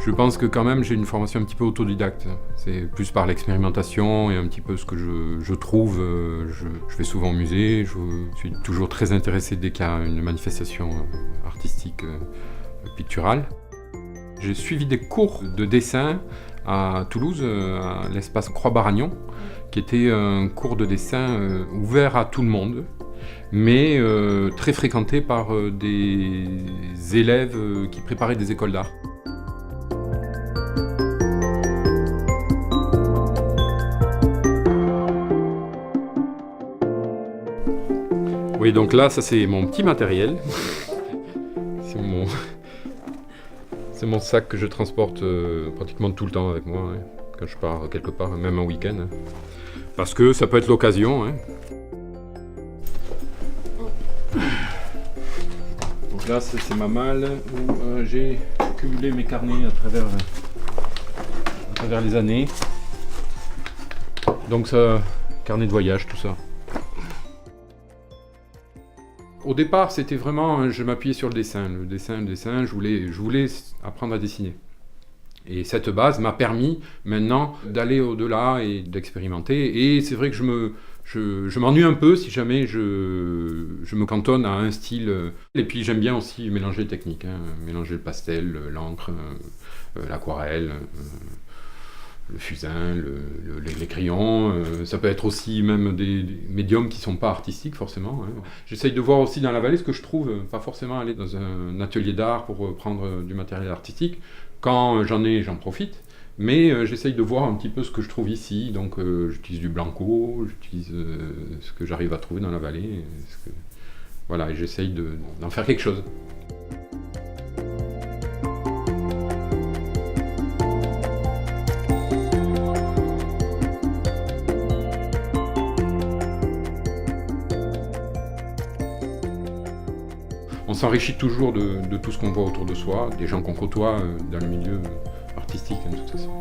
Je pense que quand même j'ai une formation un petit peu autodidacte. C'est plus par l'expérimentation et un petit peu ce que je trouve. Je vais souvent au musée, je suis toujours très intéressé dès qu'il y a une manifestation artistique picturale. J'ai suivi des cours de dessin à Toulouse, à l'espace Croix-Baragnon, qui était un cours de dessin ouvert à tout le monde, mais très fréquenté par des élèves qui préparaient des écoles d'art. Oui, donc là, ça c'est mon petit matériel. C'est mon sac que je transporte pratiquement tout le temps avec moi, hein, quand je pars quelque part, même un week-end. Hein. Parce que ça peut être l'occasion. Hein. Donc là, c'est ma malle où j'ai cumulé mes carnets à travers les années. Donc ça, carnet de voyage, tout ça. Au départ, c'était vraiment, je m'appuyais sur le dessin, je voulais apprendre à dessiner. Et cette base m'a permis maintenant d'aller au-delà et d'expérimenter. Et c'est vrai que je m'ennuie un peu si jamais je me cantonne à un style. Et puis j'aime bien aussi mélanger les techniques, hein, mélanger le pastel, l'encre, l'aquarelle. Le fusain, les crayons, ça peut être aussi même des médiums qui ne sont pas artistiques forcément. Hein. J'essaye de voir aussi dans la vallée ce que je trouve, pas forcément aller dans un atelier d'art pour prendre du matériel artistique. Quand j'en ai, j'en profite, mais j'essaye de voir un petit peu ce que je trouve ici. Donc j'utilise du blanco, j'utilise ce que j'arrive à trouver dans la vallée. Voilà, et j'essaye d'en faire quelque chose. On s'enrichit toujours de tout ce qu'on voit autour de soi, des gens qu'on côtoie dans le milieu artistique, de toute façon.